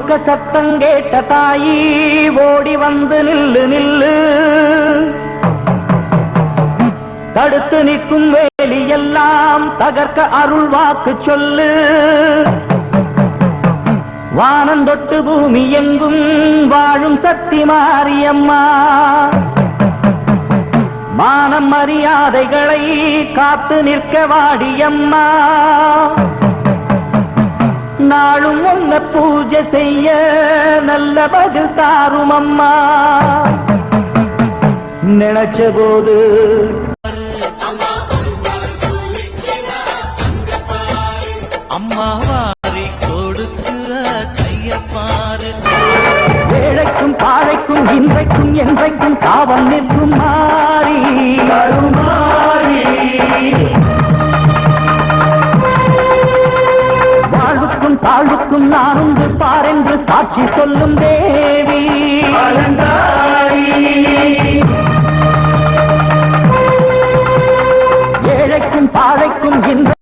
முழுக்க சத்தம் கேட்ட தாயி ஓடி வந்து நில்லு நில்லு, தடுத்து நிற்கும் வேலியெல்லாம் தகர்க்க அருள் வாக்கு சொல்லு. வானந்தொட்டு பூமி எங்கும் வாழும் சக்தி மாரியம்மா, மானம் மரியாதைகளை காத்து நிற்க வாடியம்மா. நாளும் உன்ன பூஜை செய்ய நல்ல பதில் தாரும் அம்மா. நினைச்ச போது அம்மாவாரி கொடுக்கிற கையப்பாரு. ஏழைக்கும் பாழைக்கும் இன்றைக்கும் என்றைக்கும் காவல் நிற்கும் மாறி மாறி. வாழ்வுக்கும் தாழ்வுக்கும் நான் உண்டு பாரென்று சாட்சி சொல்லும் தேவி. ஏழைக்கும் பாழைக்கும் இன்று